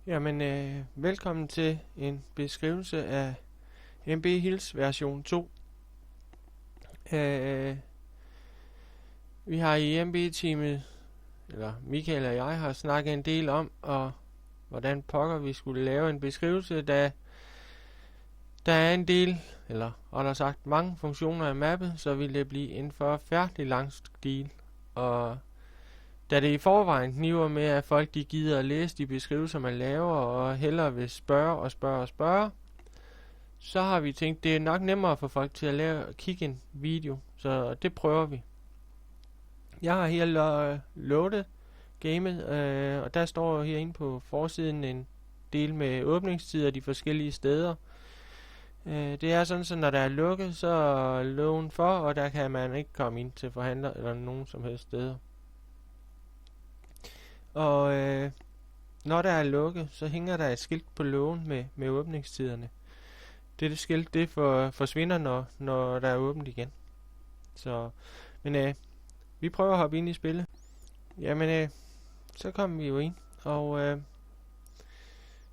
Jamen, velkommen til en beskrivelse af MB Hills version 2. Vi har i MB-teamet, eller Michael og jeg, har snakket en del om, hvordan pokker vi skulle lave en beskrivelse, da der er en del, eller rettere sagt mange funktioner af mappet, så vil det blive en forfærdelig lang stil. Og da det i forvejen kniver med, at folk de gider at læse de beskrivelser, man laver, og hellere vil spørge, så har vi tænkt, det er nok nemmere for folk til at kigge en video, så det prøver vi. Jeg har her loadet gamet, og der står herinde på forsiden en del med åbningstider de forskellige steder. Det er sådan, så når der er lukket, så er loven for, og der kan man ikke komme ind til forhandler eller nogen som helst steder. Og når der er lukket, så hænger der et skilt på lågen med åbningstiderne. Dette skilt det forsvinder, når der er åbent igen. Men vi prøver at hoppe ind i spillet. Jamen, så kommer vi jo ind, og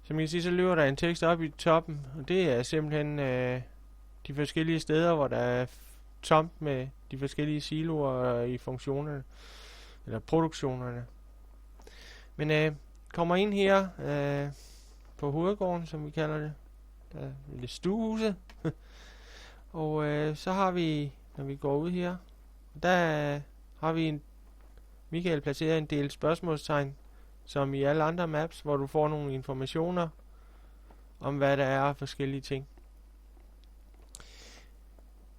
som I kan sige, så løber der en tekst op i toppen, og det er simpelthen de forskellige steder, hvor der er tomt med de forskellige siloer i funktionerne, eller produktionerne. Men kommer ind her på hovedgården, som vi kalder det, der er lidt stuehuset, og så har vi, når vi går ud her, der har vi Michael placeret en del spørgsmålstegn, som i alle andre maps, hvor du får nogle informationer om, hvad der er af forskellige ting.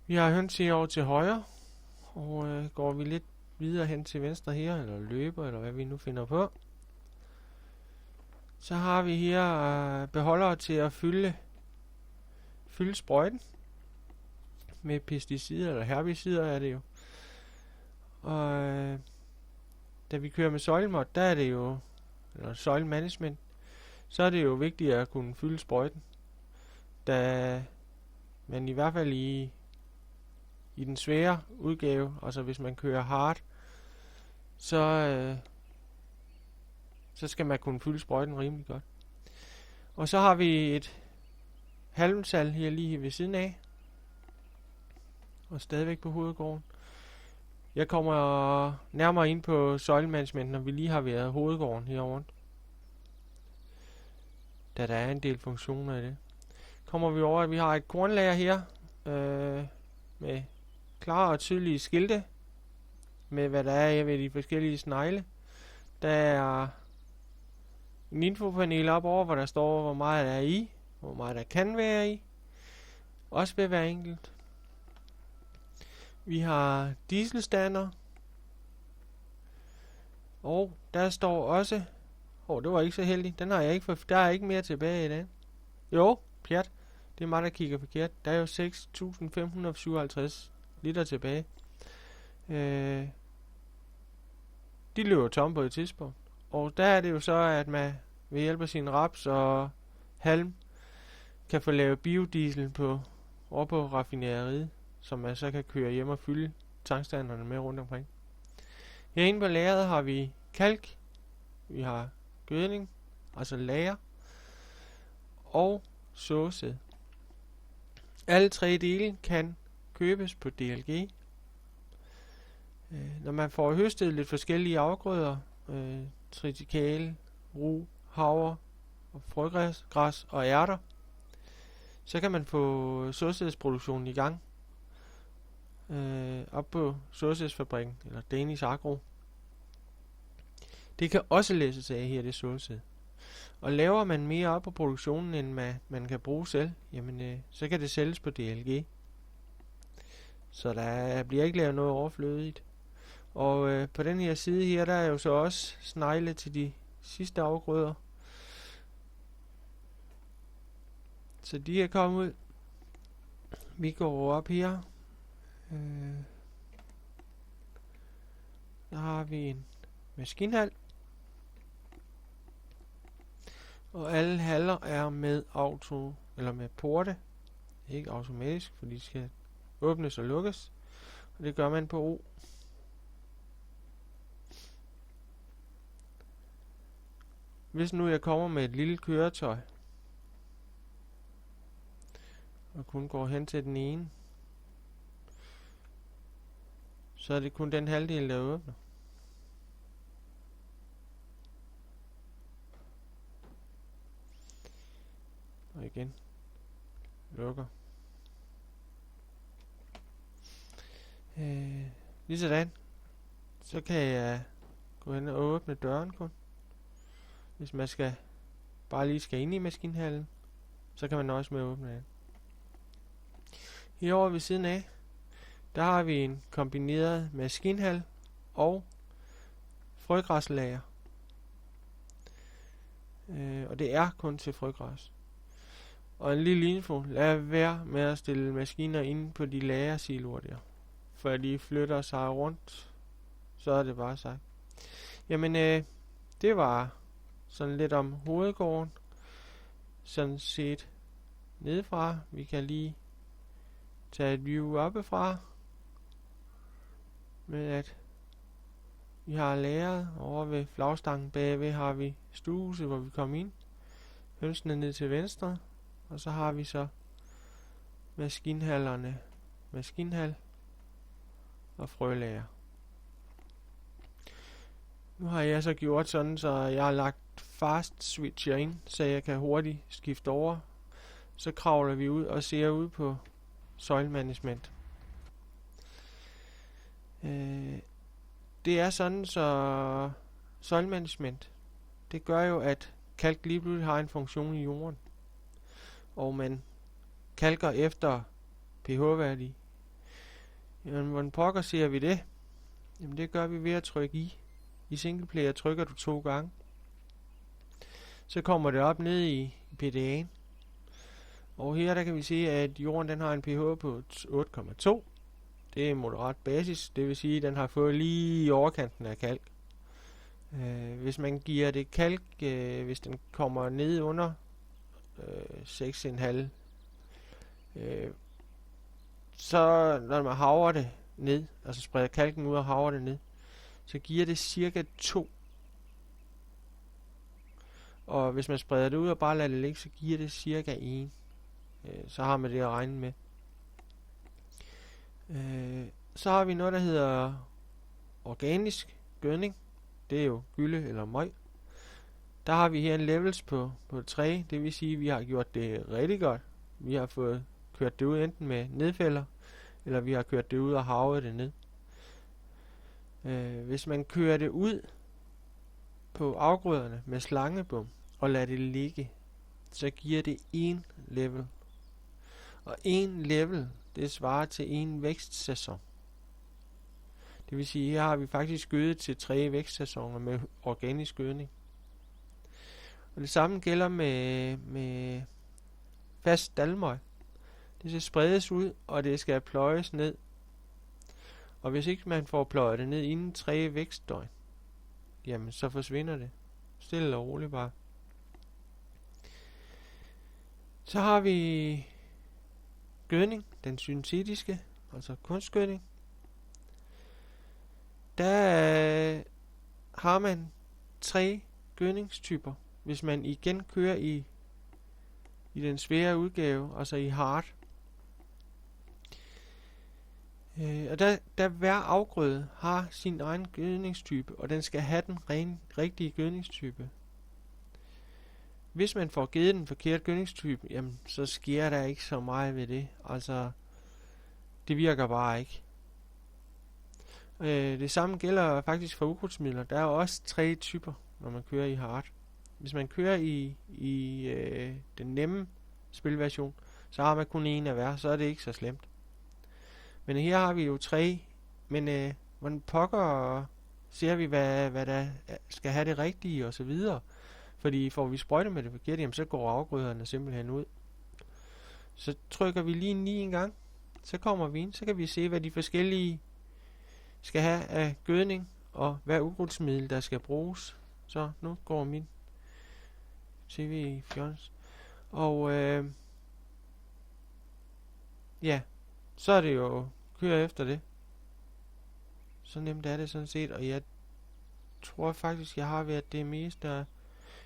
Vi har høns herovre til højre, og går vi lidt videre hen til venstre her, eller løber, eller hvad vi nu finder på, så har vi her beholdere til at fylde sprøjten med pesticider, eller herbicider er det jo. Og da vi kører med soilmod, der er det jo, eller soil management, så er det jo vigtigt at kunne fylde sprøjten. Da man i hvert fald i den svære udgave, altså hvis man kører hard, så skal man kunne fylde sprøjten rimelig godt. Og så har vi et halmsal her lige ved siden af, og stadigvæk på hovedgården. Jeg kommer nærmere ind på soil management, når vi lige har været hovedgården herovre, da der er en del funktioner i det. Kommer vi over, at vi har et kornlager her, med klare og tydelige skilte, med hvad der er ved de forskellige snegle. Der er en infopanel op over, hvor der står, hvor meget der er i, hvor meget der kan være i, også ved hver enkelt. Vi har dieselstander, og der står også, det var ikke så heldigt, den har jeg ikke fået, der er ikke mere tilbage i den. Jo, pjat, det er mig, der kigger forkert. Der er jo 6.557 liter tilbage. De løber tom på et tidspunkt. Og der er det jo så, at man ved hjælp af sin raps og halm kan få lavet biodiesel over på raffineriet, som man så kan køre hjem og fylde tankstanderne med rundt omkring. Herinde på lageret har vi kalk, vi har gødning, altså lager, og såsæd. Alle tre dele kan købes på DLG. Når man får høstet lidt forskellige afgrøder, tritikale, ru, havre, og frøgræs og ærter, så kan man få såsædsproduktionen i gang op på såsædsfabrikken, eller Danish Agro. Det kan også læses af her, det såsæd. Og laver man mere op på produktionen, end man kan bruge selv, jamen så kan det sælges på DLG. Så der bliver ikke lavet noget overflødigt. Og på den her side her, der er jo så også snegle til de sidste afgrøder. Så de er kommet ud. Vi går op her. Der har vi en maskinhal. Og alle haller er med eller med porte. Ikke automatisk, for de skal åbnes og lukkes. Og det gør man på O. hvis nu jeg kommer med et lille køretøj, og kun går hen til den ene, så er det kun den halvdel, der åbner. Og igen, lukker. Ligesådan, så kan jeg gå hen og åbne døren kun. Hvis man bare lige skal ind i maskinhallen, så kan man nøjes med at åbne den. Herovre ved siden af, der har vi en kombineret maskinhal og frøgræslager. Og det er kun til frøgræs. Og en lille info, lad være med at stille maskiner inde på de lagersiloer der. For de flytter sig rundt, så er det bare sagt. Jamen, det var sådan lidt om hovedgården. Sådan set nedefra. Vi kan lige tage et view oppefra. Med at vi har lageret over ved flagstangen bagved har vi stuehuset, hvor vi kom ind. Hønsene ned til venstre. Og så har vi så maskinhallerne. Maskinhal og frølager. Nu har jeg så gjort sådan, så jeg har lagt fast switcher ind, så jeg kan hurtigt skifte over. Så kravler vi ud og ser ud på søjlemanagement. Det er sådan, så søjlemanagement, det gør jo, at kalk lige pludselig har en funktion i jorden. Og man kalker efter pH-værdi. Jamen, hvordan pokker ser vi det? Jamen, det gør vi ved at trykke i. I singleplayer trykker du 2 gange. Så kommer det op ned i PDA'en. Og her der kan vi se, at jorden den har en pH på 8,2. Det er moderat basis, det vil sige, at den har fået lige i overkanten af kalk. Hvis man giver det kalk, hvis den kommer ned under 6,5, så når man haver det ned, altså spreder kalken ud og haver det ned, så giver det cirka 2. Og hvis man spreder det ud og bare lader det ligge, så giver det cirka 1. Så har man det at regne med. Så har vi noget, der hedder organisk gødning. Det er jo gylde eller møg. Der har vi her en levels på 3. Det vil sige, at vi har gjort det rigtig godt. Vi har fået kørt det ud enten med nedfælder, eller vi har kørt det ud og havet det ned. Hvis man kører det ud på afgrøderne med slangebom og lader det ligge, så giver det 1 level. Og 1 level, det svarer til 1 vækstsæson. Det vil sige, her har vi faktisk gødet til 3 vækstsæsoner med organisk gødning. Og det samme gælder med fast dalmøg. Det skal spredes ud, og det skal pløjes ned. Og hvis ikke man får pløjet det ned inden 3 vækstdøgn, jamen så forsvinder det. Stille og roligt bare. Så har vi gødning, den syntetiske, altså kunstgødning. Der har man 3 gødningstyper, hvis man igen kører i den svære udgave, altså i hard. Og der hver afgrøde har sin egen gødningstype, og den skal have den rigtige gødningstype. Hvis man får givet den forkerte gødningstype, jamen, så sker der ikke så meget ved det. Altså, det virker bare ikke. Det samme gælder faktisk for ukrudtsmidler. Der er også 3 typer, når man kører i hard. Hvis man kører i den nemme spilversion, så har man kun 1 af hver, så er det ikke så slemt. Men her har vi jo 3, men hvordan pokker ser vi, hvad der skal have det rigtige og så videre. Fordi får vi sprøjtet med det forkert, jamen så går afgrøderne simpelthen ud. Så trykker vi lige 9 en gang, så kommer vi ind, så kan vi se, hvad de forskellige skal have af gødning, og hvad ukrudtsmiddel der skal bruges. Så nu går min TV fjols. Og ja, så er det jo køre efter det. Så nemt er det sådan set, og jeg tror faktisk, jeg har været det meste af.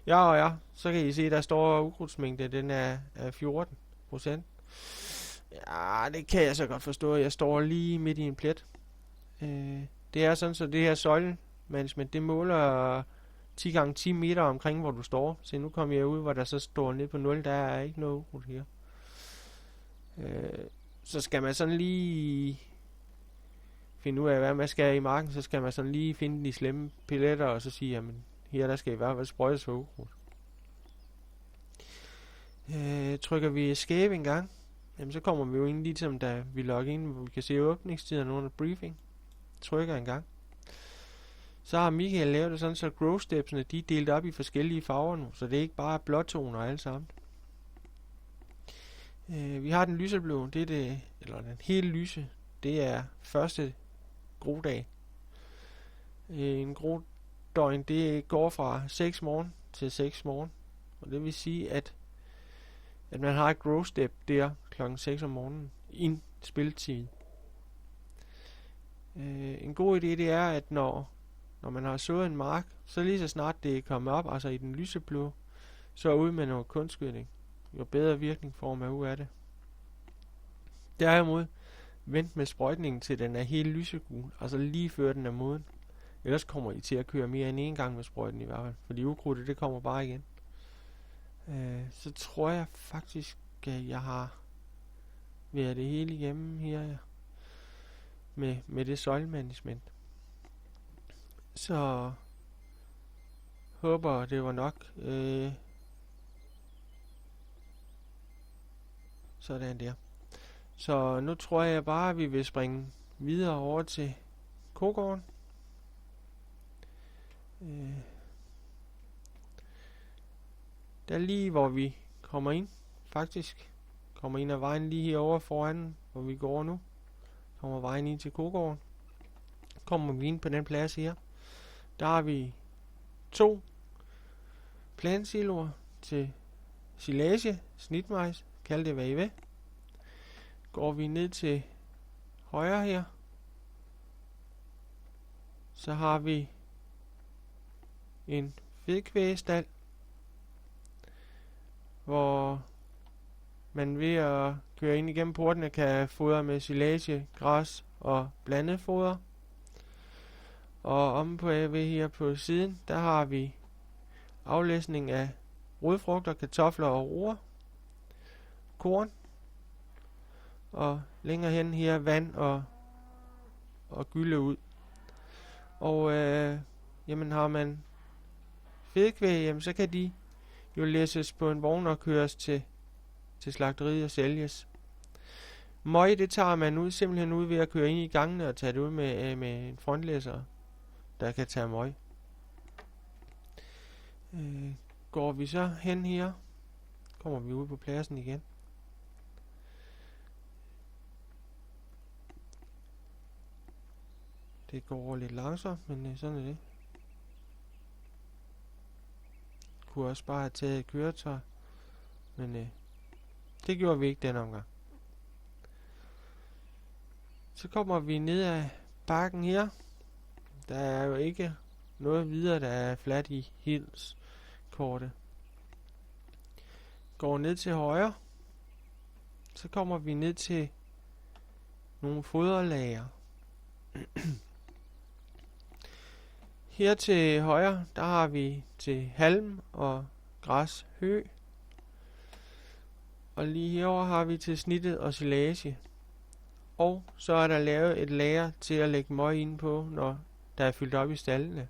Ja, så kan I se, der står ukrudtsmængde, den er 14%. Ja, det kan jeg så godt forstå. Jeg står lige midt i en plet. Det er sådan, så det her søjlemanagement, det måler 10 gange 10 meter omkring, hvor du står. Så nu kommer jeg ud, hvor der så står ned på 0. Der er ikke noget ukrudt her. Så skal man sådan lige finde ud af, hvad man skal i marken. Så skal man sådan lige finde de slemme pilletter, og så sige, jamen her der skal i hvert fald sprøjtes for ukrudt. Trykker vi escape en gang, jamen så kommer vi jo ind lige som da vi logger ind, hvor vi kan se åbningstiderne under briefing. Trykker en gang. Så har Michael lavet det sådan, så grow stepsene de er delt op i forskellige farver nu, så det er ikke bare blåtoner alle sammen. Vi har den lyseblå, det er det, eller den helt lyse, det er første grodag. En grodøgn, det går fra 6 morgen til 6 morgen, og det vil sige, at man har et grow step der klokken 6 om morgenen, i spilletid. En god idé det er, at når man har sået en mark, så lige så snart det er kommet op, altså i den lyseblå, så ud med noget kunstgødning. Jo bedre virkning får man ud af det. Derimod, vent med sprøjtningen til den er helt lysegul, altså lige før den er moden. Ellers kommer I til at køre mere end en gang med sprøjten i hvert fald, fordi ukrudtet det kommer bare igen. Så tror jeg faktisk, at jeg har været det hele igennem her med det søjlemanagement. Så håber det var nok. Sådan der. Så nu tror jeg bare, at vi vil springe videre over til kogården. Der lige hvor vi kommer ind, faktisk kommer ind ad vejen lige herovre foran, hvor vi går nu. Kommer vejen ind til kogården. Kommer vi ind på den plads her. Der har vi 2 plantsiloer til silage, snitmajs, kald det hvad I vil. Går vi ned til højre her, så har vi en fedkvægestald, hvor man ved at køre ind igennem portene kan fodre med silage, græs og blandet foder. Og om på ved her på siden, der har vi aflæsning af rodfrugter, kartofler og roer, korn. Og længere hen her vand og gylde ud. Og jamen har man fedkvæg, jamen så kan de jo læsses på en vogn og køres til slagteriet og sælges. Møg, det tager man ud, simpelthen ud ved at køre ind i gangene og tage det ud med en frontlæsser, der kan tage møg. Går vi så hen her, kommer vi ud på pladsen igen. Det går lidt langsomt, men sådan er det. Kunne også bare have taget et køretøj, men det gjorde vi ikke den omgang. Så kommer vi ned ad bakken her. Der er jo ikke noget videre, der er fladt i hils kortet. Går ned til højre. Så kommer vi ned til nogle foderlager. Her til højre, der har vi til halm og græs hø. Og lige herover har vi til snittet og silage. Og så er der lavet et lager til at lægge møg ind på, når der er fyldt op i stallene.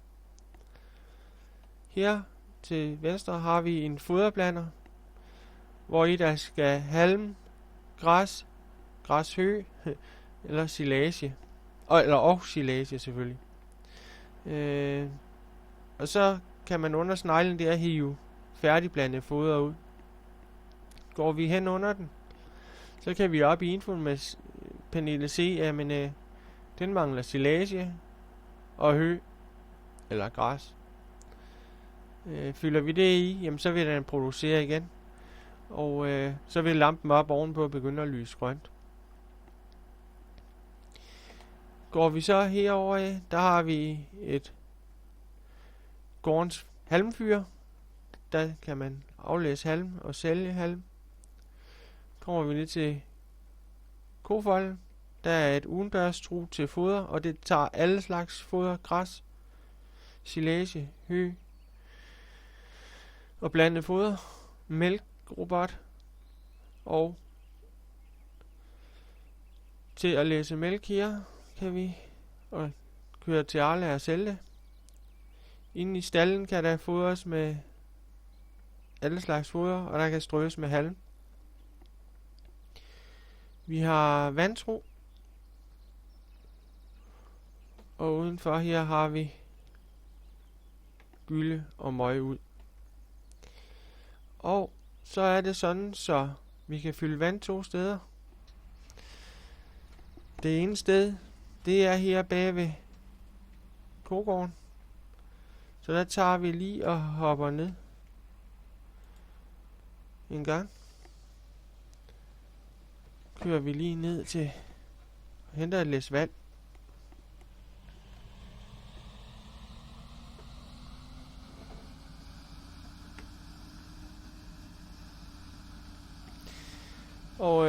Her til venstre har vi en foderblander, hvor i der skal halm, græs hø eller silage. Og silage selvfølgelig. Og så kan man under sneglen der hive færdigblandet foder ud. Går vi hen under den, så kan vi op i infoen med panelet se, at den mangler silage og hø eller græs. Fylder vi det i, jamen så vil den producere igen, og så vil lampen op ovenpå begynde at lyse grønt. Går vi så herover der har vi et gårdens halmfyr. der kan man aflæse halm og sælge halm. Kommer vi lige til kofolden. Der er et udendørstrug til foder, og det tager alle slags foder, græs, silage, hø og blandet foder, mælkrobot og til at læse mælk her kan vi og køre til Arla og sælge det. Inde i stallen kan der fodres med alle slags foder, og der kan strøs med halm. Vi har vandtro, og udenfor her har vi gylde og møg ud. Og så er det sådan, så vi kan fylde vand 2 steder. Det ene sted, det er her bag ved kogården. Så der tager vi lige og hopper ned en gang. Kører vi lige ned til og henter et læs vand. Og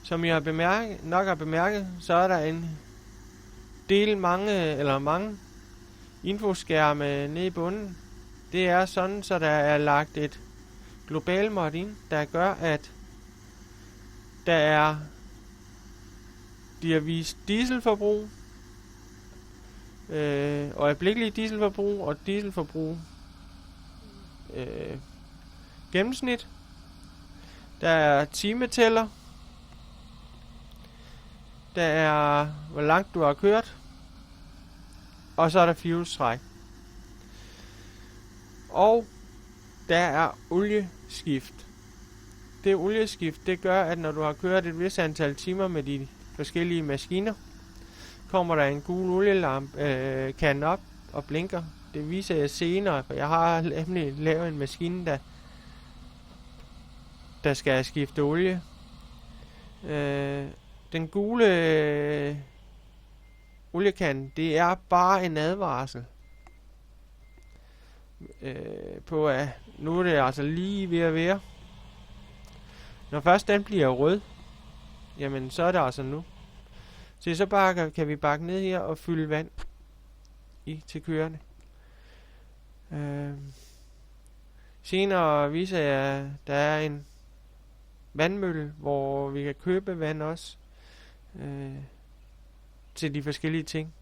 som jeg har bemærket, så er der en del mange infoskærme nede i bunden. Det er sådan, så der er lagt et globalmåt ind, der gør, at de har vist dieselforbrug, øjeblikkelig dieselforbrug og dieselforbrug gennemsnit. Der er timetæller. Der er, hvor langt du har kørt. Og så er der fuelstræk. Og der er olieskift. Det olieskift, det gør, at når du har kørt et vist antal timer med de forskellige maskiner, kommer der en gul olielampe kan op og blinker. Det viser jeg senere, for jeg har nemlig lavet en maskine, der skal skifte olie. Den gule oliekande, det er bare en advarsel på, at nu er det altså lige ved at være. Når først den bliver rød, jamen så er det altså nu. Så bare kan vi bakke ned her og fylde vand til kørende. Senere viser jeg, at der er en vandmølle, hvor vi kan købe vand også til de forskellige ting.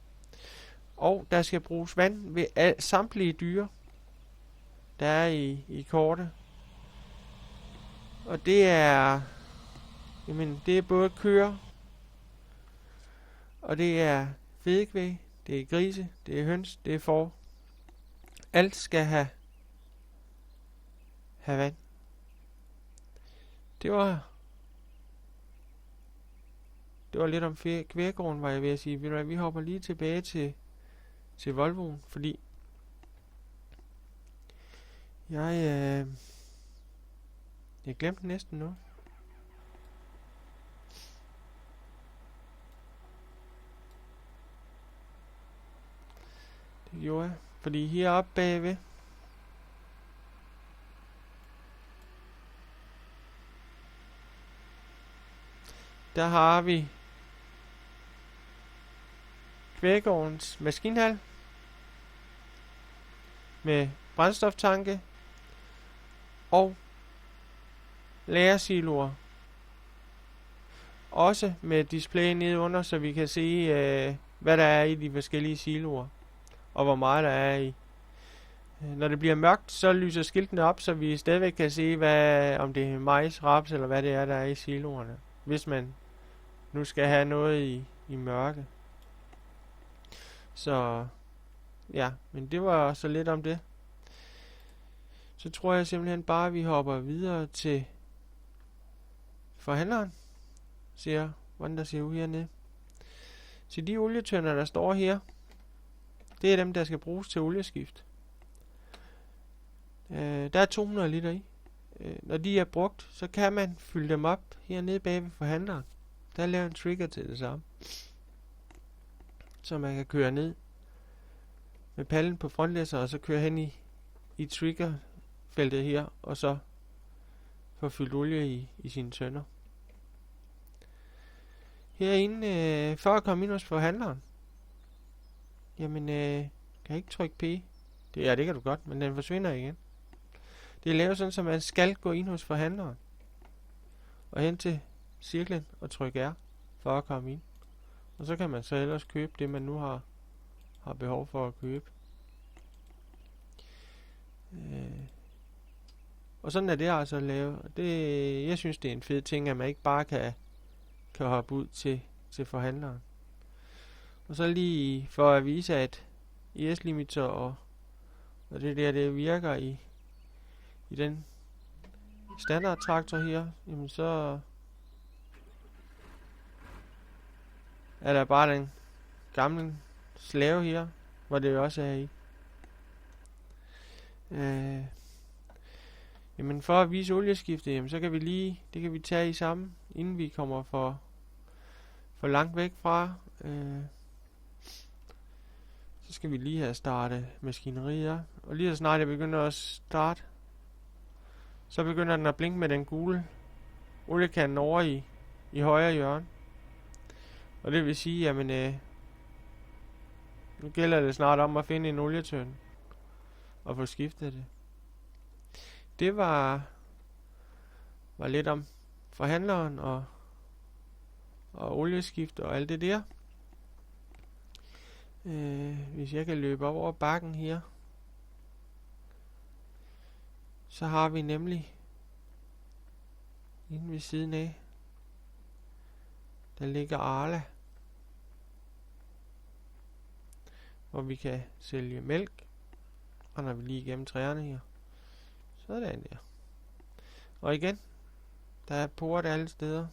Og der skal bruges vand ved samtlige dyr, der er i kortet. Og det er både køer, og det er fedekvæg, det er grise, det er høns, det er får. Alt skal have vand. Det var lidt om kvægården, var jeg ved at sige. Vi hopper lige tilbage til Volvoen, fordi jeg glemte næsten noget. Det gjorde jeg, fordi heroppe bagved, der har vi kvægårdens maskinhal med brændstoftanke og lagersiloer. Også med display nede under, så vi kan se, hvad der er i de forskellige siloer, og hvor meget der er i. Når det bliver mørkt, så lyser skiltene op, så vi stadigvæk kan se, om det er majs, raps eller hvad det er, der er i siloerne. Hvis man nu skal have noget i mørke. Så ja, men det var så lidt om det. Så tror jeg simpelthen bare, at vi hopper videre til forhandleren. Ser, hvordan der ser ud hernede. Så de olietønder, der står her, det er dem, der skal bruges til olieskift. Der er 200 liter i. Når de er brugt, så kan man fylde dem op hernede bag ved forhandleren. Der er lavet en trigger til det samme. Så man kan køre ned med pallen på frontlæsser, og så køre hen i triggerfeltet her, og så få fyldt olie i sine tønder. Herinde, for at komme ind hos forhandleren, jamen, kan jeg ikke trykke P? Det kan du godt, men den forsvinder igen. Det er lavet sådan, så man skal gå ind hos forhandleren, og hen til cirklen og trykke R, for at komme ind. Og så kan man så ellers købe det, man nu har behov for at købe. Og sådan er det altså lavet. Jeg synes, det er en fed ting, at man ikke bare kan hoppe ud til forhandleren. Og så lige for at vise, at ES-limiter og det der, det virker i den standardtraktor her, jamen så er der bare den gamle slave her, hvor det også er i. Jamen for at vise olieskiftet, jamen så kan vi det kan vi tage i sammen, inden vi kommer for langt væk fra. Så skal vi lige have startet maskineriet. Og lige så snart jeg begynder at starte, så begynder den at blinke med den gule oliekanden over i højre hjørne. Og det vil sige, jamen nu gælder det snart om at finde en olietønde og få skiftet det. Det var lidt om forhandleren og olieskift og alt det der. Hvis jeg kan løbe op over bakken her, så har vi nemlig inde ved siden af, der ligger Arla, hvor vi kan sælge mælk. Og når vi lige igennem træerne her, sådan der. Og igen, der er port alle steder.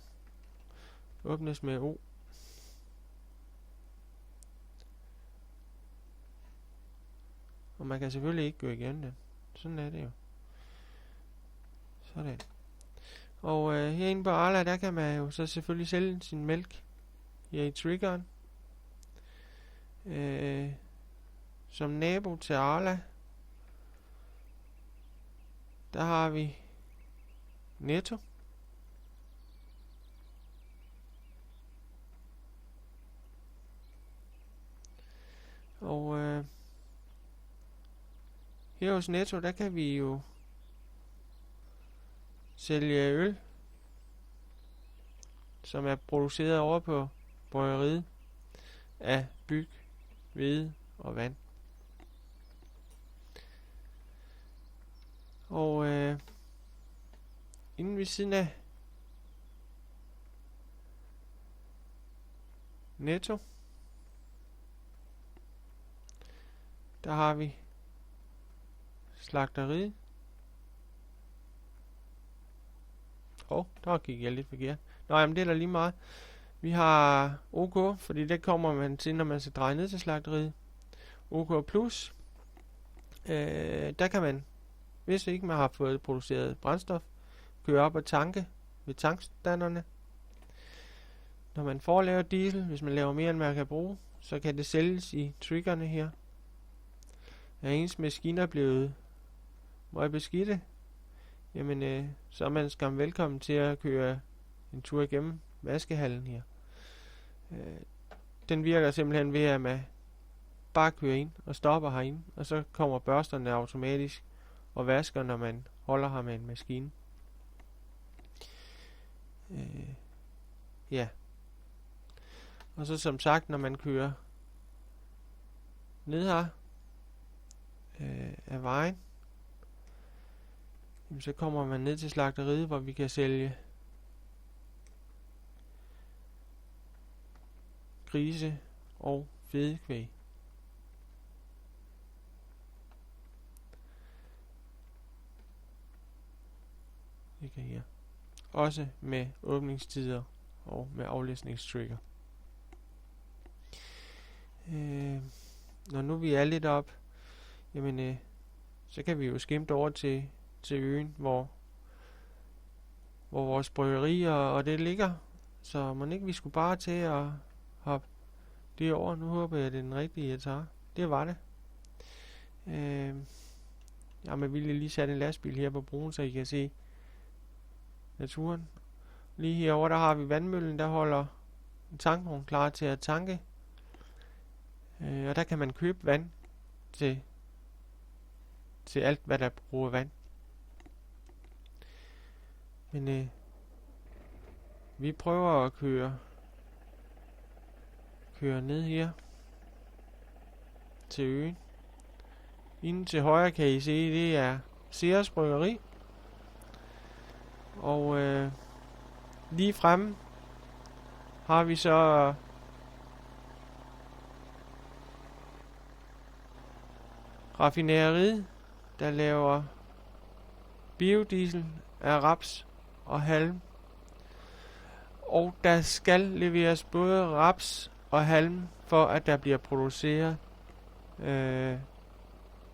Åbnes med O. Og man kan selvfølgelig ikke gå igennem den. Sådan er det jo. Sådan. Og herinde på Arla, der kan man jo så selvfølgelig sælge sin mælk her i triggeren. Som nabo til Arla, der har vi Netto. Og her hos Netto, der kan vi jo sælge øl, som er produceret over på bryggeriet af byg, hvede og vand. Og inden ved siden af Netto, der har vi slagteriet. Der gik jeg lidt forkert. Nå, jamen det er da lige meget. Vi har OK, fordi det kommer man til, når man skal dreje ned til slagteriet. OK Plus. Der kan man, hvis ikke man har fået produceret brændstof, køre op og tanke ved tankstanderne. Når man får lavet diesel, hvis man laver mere end man kan bruge, så kan det sælges i triggerne her. Er ens maskiner blevet meget beskidte, jamen så er man skam velkommen til at køre en tur igennem vaskehallen her. Den virker simpelthen ved, at man bare kører ind og stopper herinde, og så kommer børsterne automatisk og vasker, når man holder her med en maskine. Ja. Og så som sagt, når man kører ned her af vejen, så kommer man ned til slagteriet, hvor vi kan sælge grise og fedekvæg. Det kan her. Også med åbningstider og med aflæsningstrigger. Når nu vi er lidt op, jamen så kan vi jo skimte over til øen, hvor vores bryggeri og det ligger. Så må ikke vi skulle bare til at hoppe det over. Nu håber jeg, det er den rigtige, jeg tager. Det var det. Jeg har med vilje lige sat en lastbil her på broen, så I kan se naturen. Lige herovre, der har vi vandmøllen, der holder en tankvogn klar til at tanke. Og der kan man købe vand til alt, hvad der bruger vand. Men vi prøver at køre ned her til øen. Inden til højre kan I se, det er Ceres Bryggeri. Og lige fremme har vi så raffineriet, der laver biodiesel af raps og halm. Og der skal leveres både raps og halm, for at der bliver produceret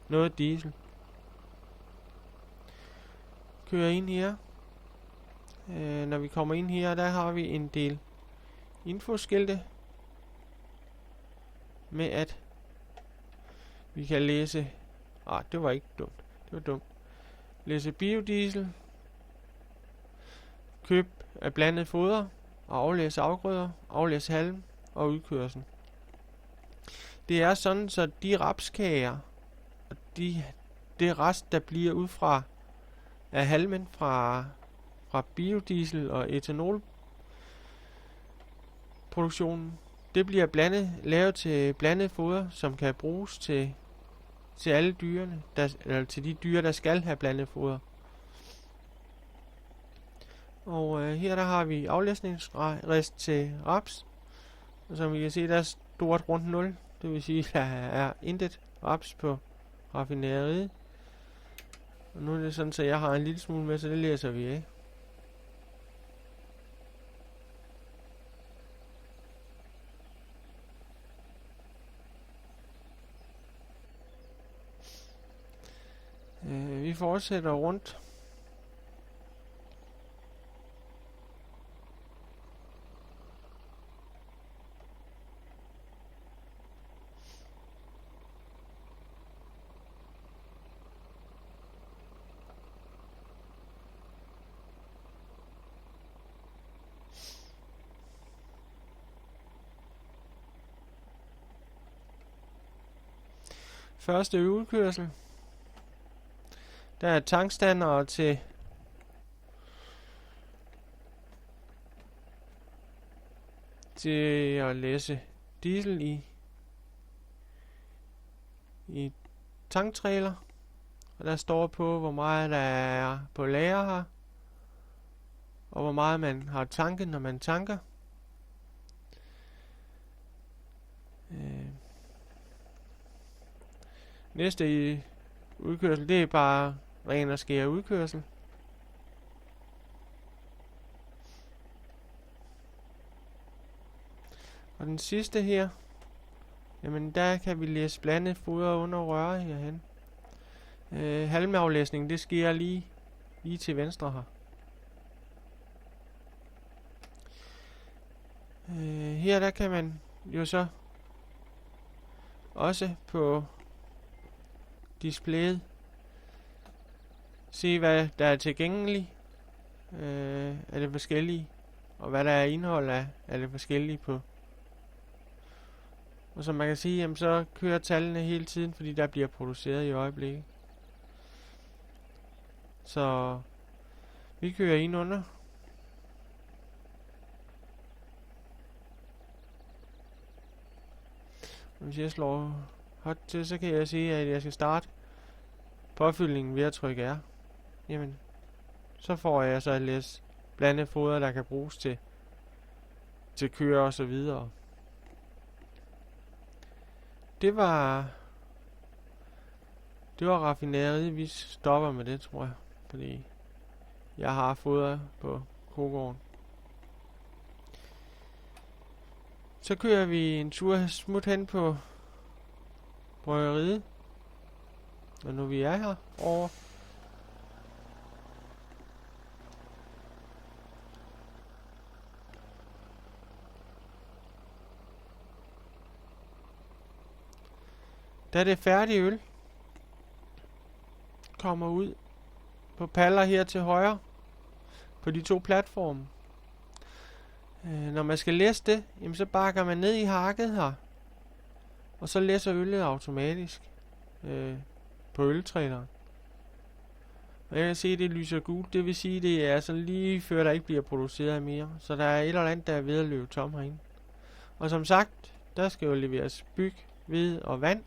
noget diesel. Kører ind her. Når vi kommer ind her, der har vi en del infoskilte med at vi kan læse. Det var ikke dumt. Det var dumt. Læse biodiesel. Køb af blandet foder. Og aflæse afgrøder. Aflæse halm og udkørsel. Det er sådan, så de rapskager og det rest, der bliver ud fra af halmen fra biodiesel og etanolproduktionen, det bliver lavet til blandet foder, som kan bruges til alle dyrene, eller til de dyr, der skal have blandet foder. Og her der har vi aflæsningsrest til raps, og som I kan se, der er stort rundt 0. Det vil sige, der er intet raps på raffineriet. Og nu er det sådan, så jeg har en lille smule med, så det læser vi af. Vi fortsætter rundt. Første udkørsel. Der er tankstandere til at læse diesel i tanktrailer. Og der står på, hvor meget der er på lager her. Og hvor meget man har tanket, når man tanker. Næste i udkørsel, det er bare ren og skær udkørsel. Og den sidste her, jamen der kan vi læse blandet foder under røre herhen. Halmaflæsning, det sker lige til venstre her. Her der kan man jo så også på displayet se, hvad der er tilgængeligt af det forskellige, og hvad der er indhold af det forskellige på. Og som man kan sige, jamen, så kører tallene hele tiden, fordi der bliver produceret i øjeblikket. Så vi kører ind under. Hvis jeg slår hot til, så kan jeg sige, at jeg skal starte påfyldningen ved at trykke R. Jamen, så får jeg så et læs blandet foder, der kan bruges til køer og så videre. Det var raffineriet. Vi stopper med det, tror jeg, fordi jeg har foder på kogården. Så kører vi en tur smut hen på bryggeriet. Og nu vi er her over. Der er det færdige øl. kommer ud på paller her til højre på de 2 platforme. Når man skal læse det, jamen så bakker man ned i hakket her, og så læser øllet automatisk på øltræneren. Og jeg kan se, at det lyser gult, det vil sige, at det er sådan lige før der ikke bliver produceret mere. Så der er et eller andet, der er ved at løbe tom herinde. Og som sagt, der skal jo leveres byg, ved og vand.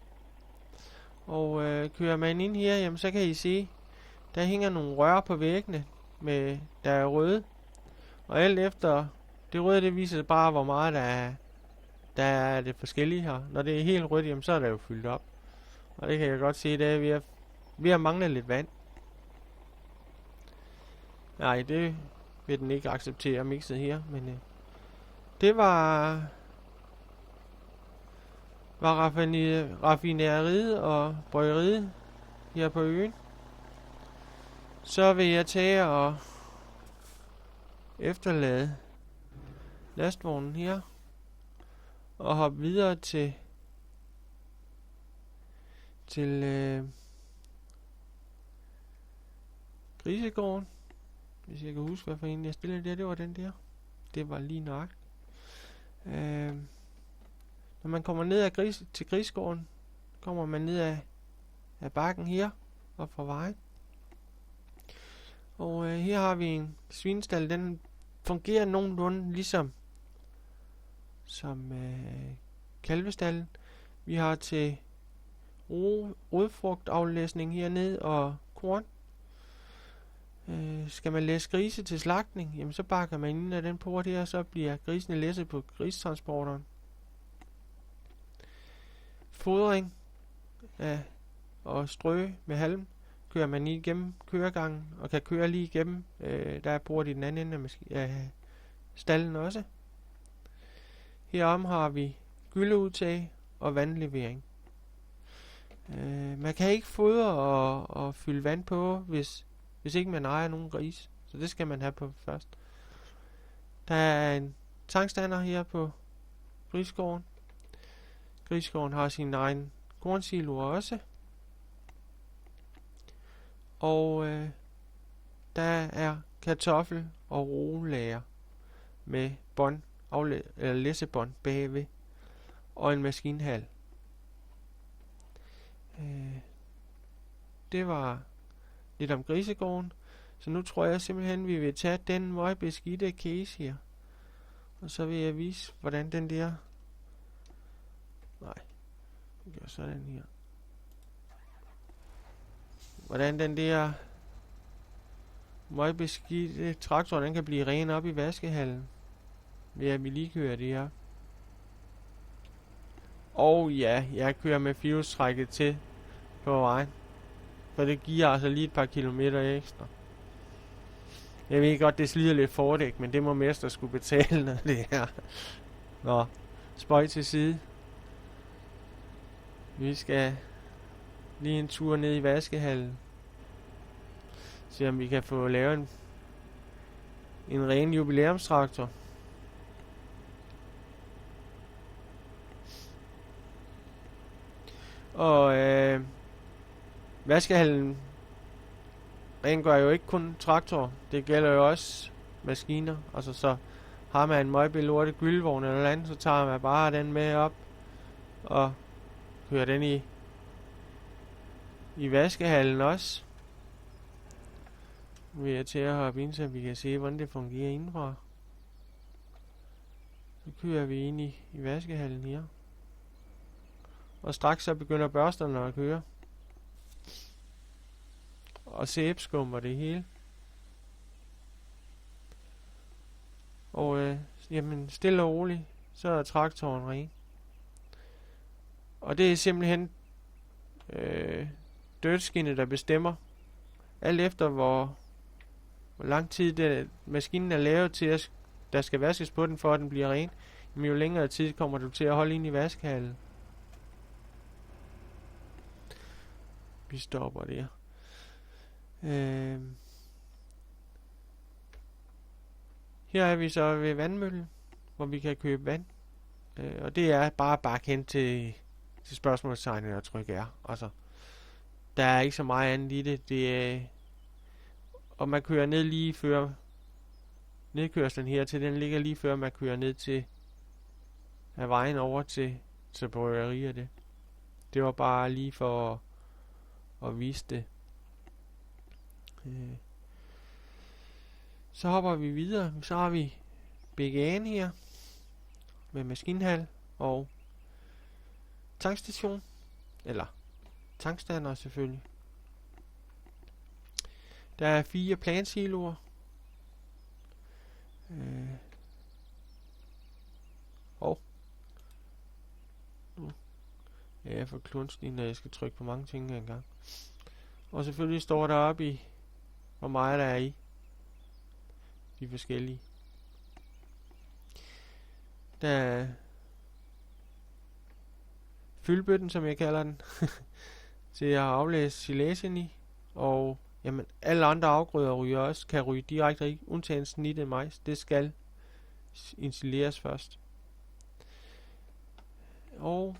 Og kører man ind her, jamen så kan I se, der hænger nogle rør på væggene, der er røde. Og alt efter det røde, det viser bare, hvor meget der er det forskellige her. Når det er helt rødt, jamen så er det jo fyldt op. Og det kan jeg godt se, der er ved at mangle lidt vand. Nej, det vil den ikke acceptere mixet her, men det var raffineriet og bryggeriet her på øen. Så vil jeg tage og efterlade lastvognen her og hoppe videre til Grisegården. Hvis jeg kan huske, hvad for en jeg stillede der, det var den der. Det var lige nok. Når man kommer ned til Grisegården, kommer man ned af bakken her og fra vejen. Og her har vi en svinestald. Den fungerer nogenlunde ligesom som kalvestallen. Vi har til rodfrugtaflæsning hernede og korn. Skal man læse grise til slagtning, jamen så bakker man ind af den port her, og så bliver grisene læsset på gristransporteren. Fodring og strø med halm kører man igennem køregangen og kan køre lige igennem. Der er port i den anden ende af stallen også. Herom har vi gyldeudtag og vandlevering. Man kan ikke fodre og fylde vand på, hvis ikke man ejer nogen gris. Så det skal man have på først. Der er en tankstander her på Grisegården. Grisegården har sin egen kornsilo også. Og der er kartoffel- og roelager med læssebånd bagved. Og en maskinhal. Det var lidt om Grisegården. Så nu tror jeg simpelthen, vi vil tage den møgbeskidte case her. Og så vil jeg vise, hvordan den der... Nej, vi gør sådan her. Hvordan den der møgbeskidte traktor, den kan blive ren op i vaskehallen. Ved at vi lige kører det her. Og ja, jeg kører med firehjulstrækket til på vejen. For det giver altså lige et par kilometer ekstra. Jeg ved godt, det slider lidt fordæk, men det må mester skulle betale, når det er. Nå, spøj til side. Vi skal lige en tur ned i vaskehallen. Se om vi kan få lavet en ren jubilæumstraktor. Og vaskehallen rengør jo ikke kun traktor, det gælder jo også maskiner. Altså så har man en møgbelortet gyldevogn eller andet, så tager man bare den med op og kører den i vaskehallen også. Nu vil jeg til at hoppe ind, så vi kan se, hvordan det fungerer indenfra. Så kører vi ind i vaskehallen her. Og straks så begynder børsterne at køre. Og sæbeskum og det hele. Og jamen stille og roligt, så er traktoren ren. Og det er simpelthen dødskinnet, der bestemmer. Alt efter hvor lang tid maskinen er lavet til, at der skal vaskes på den, for at den bliver ren. Men jo længere tid kommer du til at holde ind i vaskehallen. Vi stopper der. Her er vi så ved vandmøllen, hvor vi kan købe vand. Og det er bare bakke hen til spørgsmålstegnet og trykke R. Altså, der er ikke så meget andet i det. Og man kører ned lige før nedkørslen her til, den ligger lige før man kører ned til af vejen over til bryggeriet. Det var bare lige for at vise det. Så hopper vi videre. Så har vi BGA'en her med maskinhal og tankstation. Eller tankstander selvfølgelig. Der er 4 plansiloer. Nu er jeg for klunstig, når jeg skal trykke på mange ting en gang. Og selvfølgelig står der op i, hvor meget der er i de forskellige. Der er fyldbøtten, som jeg kalder den, til at aflæse silagen i. Og jamen, alle andre afgrøder ryger også, kan ryge direkte i, undtagen snittet majs. Det skal installeres først. Og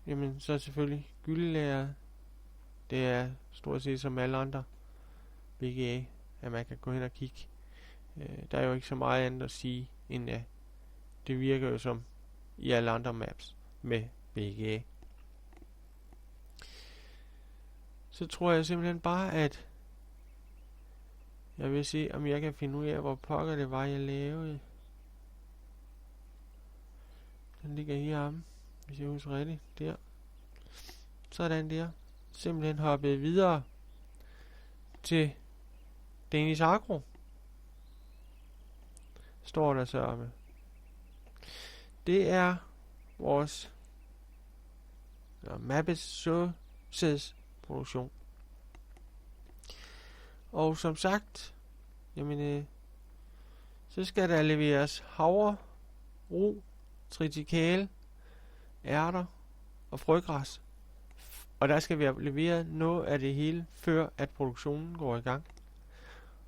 jamen, så selvfølgelig gyldelæret. Det er stort set som alle andre BGA, at man kan gå hen og kigge. Der er jo ikke så meget andet at sige, end at det virker jo som i alle andre maps med BGA. Så tror jeg simpelthen bare, at jeg vil se, om jeg kan finde ud af, hvor pokker det var, jeg lavede. Den ligger heromme, hvis jeg husker rigtigt. Der. Sådan der. Simpelthen hoppet videre til Danish Agro. Står der så med. Det er vores Mappes Sources produktion. Og som sagt, jamen, så skal der leveres havre, ro, tritikale, ærter og frøgræs. Og der skal vi have leveret noget af det hele, før at produktionen går i gang.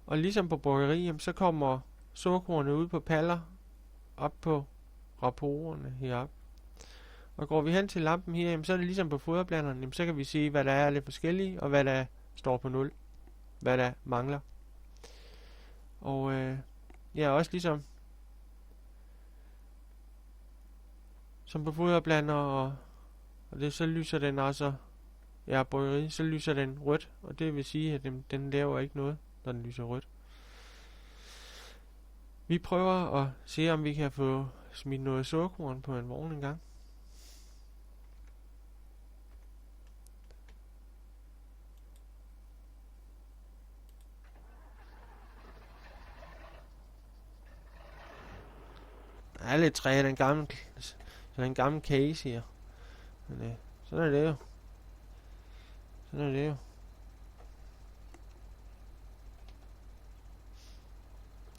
Og ligesom på bryggeriet, så kommer sukkerkornet ud på paller, op på rapporterne heroppe. Og går vi hen til lampen her, jamen, så er det ligesom på foderblanderen, jamen, så kan vi se, hvad der er lidt forskellige, og hvad der står på 0. Hvad der mangler. Og ja, også ligesom som på foderblander, og det, så lyser den altså, ja, bryggeri, så lyser den rødt, og det vil sige, at den laver ikke noget, når den lyser rødt. Vi prøver at se, om vi kan få smidt noget sukkerkorn på en vogn en gang. Der er lidt træ af den gamle, så en gammel case her. Men sådan er det jo. Sådan er det jo.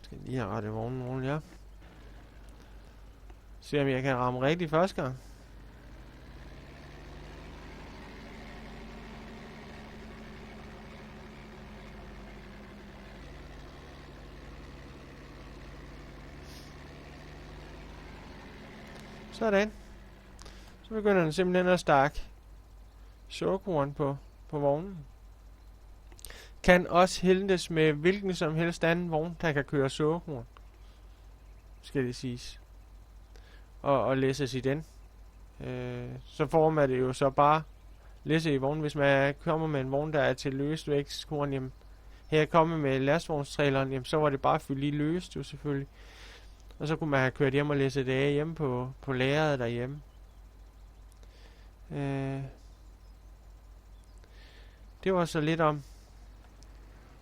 Skal lige have rettet vognen ordentligt op. Se om jeg kan ramme rigtigt første gang. Sådan. Så begynder den simpelthen at stakke sukkerkorn på vognen. Kan også hentes med hvilken som helst anden vogn, der kan køre sukkerkorn. Skal det siges. Og læses i den. Så får man det jo så bare læse i vognen. Hvis man kommer med en vogn, der er til løst vækstkorn, jamen her kommer med lastvognstraileren, jamen så var det bare fyldt i løst jo selvfølgelig. Og så kunne man have kørt hjem og læse det af hjemme på lageret derhjemme. Det var så lidt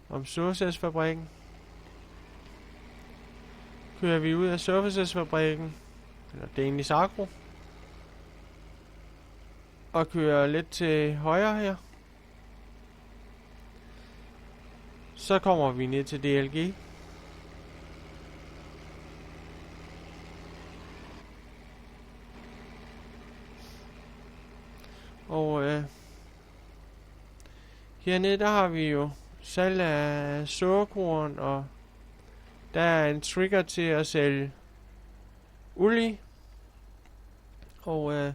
om Sources-fabrikken. Kører vi ud af Services-fabrikken, eller Danish Agro, og kører lidt til højre her. Så kommer vi ned til DLG. Og hernede der har vi jo salg af sukkerkorn, og der er en trigger til at sælge olie. Og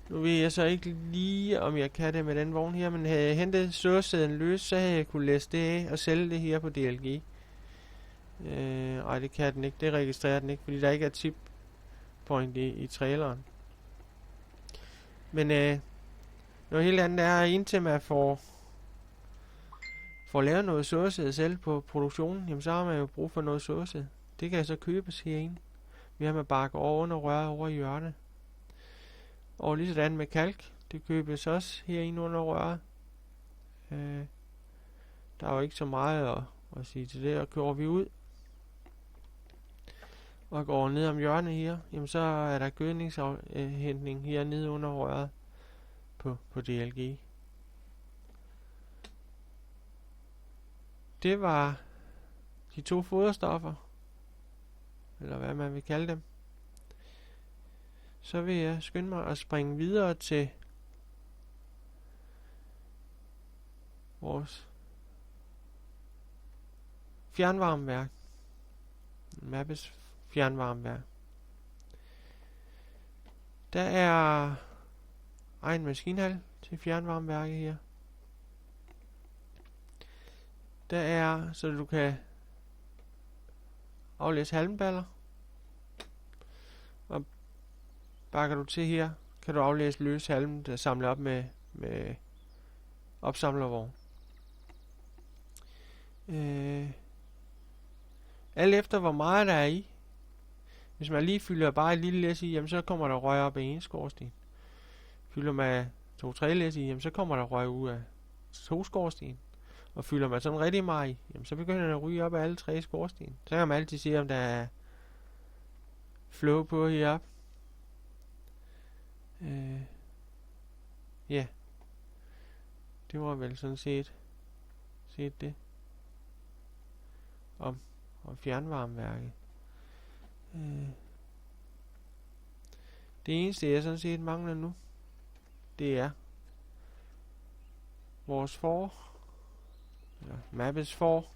Nu ved jeg så ikke lige, om jeg kan det med den vogn her, men havde jeg hentet såsæden løs, så havde jeg kunne læse det af og sælge det her på DLG. Ej, det kan den ikke. Det registrerer den ikke, fordi der ikke er tip point i traileren. Men noget helt andet er, indtil man får lavet noget såsæd selv på produktionen, jamen så har man jo brug for noget såsæd. Det kan så købes herinde. Vi har med bakke over under røret over i hjørnet. Og lige sådan med kalk. Det købes også herinde under røret. Der er jo ikke så meget at sige til det. Og kører vi ud og går ned om hjørnet her, jamen så er der gødningshentning her nede under røret på DLG. Det var de 2 foderstoffer, eller hvad man vil kalde dem. Så vil jeg skynde mig at springe videre til vores fjernvarmeværk. Mappes fjernvarmeværk. Der er egen maskinhal til fjernvarmeværket her. Der er, så du kan aflæse halmballer. Og bakker du til her, kan du aflæse løs halm, der samler op med opsamlervogn. Alt efter hvor meget der er i. Hvis man lige fylder bare et lille læs i, jamen så kommer der røg op af en skorsten. Fylder man 2-3 læs i, jamen så kommer der røg ud af 2 skorsten. Og fylder man sådan rigtig meget i, jamen så begynder det at ryge op af alle 3 skorsten. Så kan man altid se, om der er flow på heroppe. Ja. Det var vel sådan set det. Om fjernvarmeværket. Det eneste jeg sådan set mangler nu, det er vores Mappes for.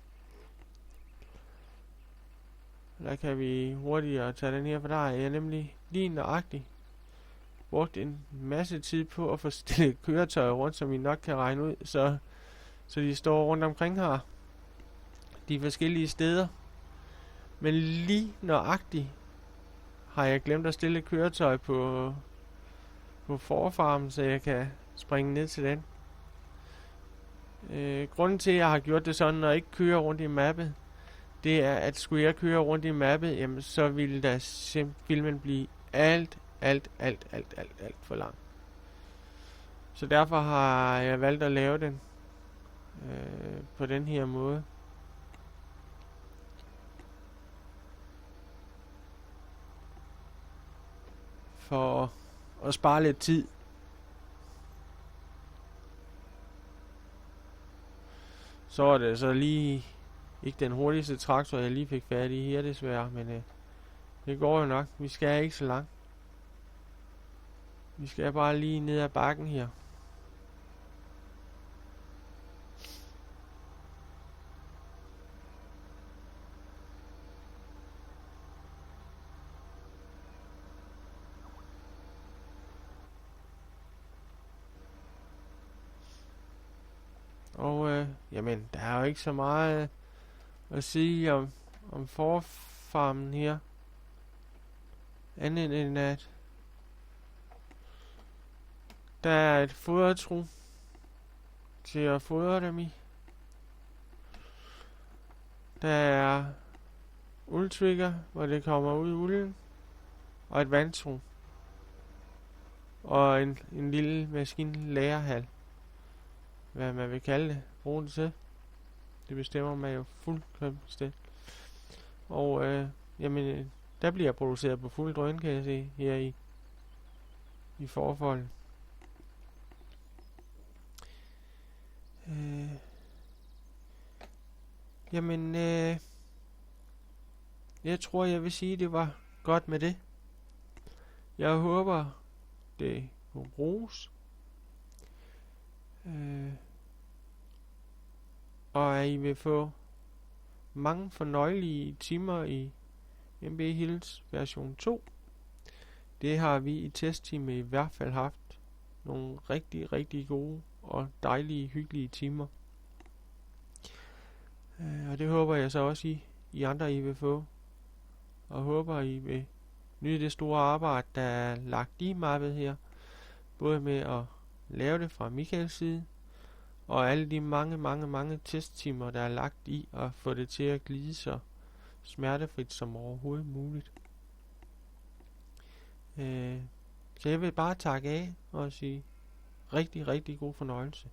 Der kan vi hurtigere tage den her, for der er jeg nemlig lige nøjagtigt brugt en masse tid på at få stillet køretøjer rundt, som I nok kan regne ud, så de står rundt omkring her, de forskellige steder. Men lige nøjagtigt har jeg glemt at stille køretøj på forfarmen, så jeg kan springe ned til den. Grunden til, at jeg har gjort det sådan, og ikke køre rundt i mappet, det er, at skulle jeg køre rundt i mappet, jamen, så ville der filmen blive alt for lang. Så derfor har jeg valgt at lave den på den her måde. For at spare lidt tid. Så er det så lige ikke den hurtigste traktor, jeg lige fik fat i her desværre, men det går jo nok. Vi skal ikke så langt. Vi skal bare lige ned ad bakken her. Og jamen, der er jo ikke så meget at sige om forfarmen her. Andet end at der er et fodertru til at fodre dem i. Der er uldtrigger, hvor det kommer ud ulden. Og et vandtru. Og en lille maskinlagerhal. Hvad man vil kalde det. Bruge det til. Det bestemmer man jo fuldkommen selv. Og jamen, der bliver produceret på fuld drøn, kan jeg se her i forfolden. Jamen, jeg tror, jeg vil sige, det var godt med det. Jeg håber, det kunne bruges. Og at I vil få mange fornøjelige timer i MB Hills version 2. Det har vi i testteamet i hvert fald haft nogle rigtig, rigtig gode og dejlige, hyggelige timer. Og det håber jeg så også, I andre I vil få. Og håber, I vil nyde det store arbejde, der er lagt i mappet her. Både med at lave det fra Michaels side, og alle de mange testtimer, der er lagt i at få det til at glide så smertefrit som overhovedet muligt. Så jeg vil bare takke af og sige rigtig, rigtig god fornøjelse.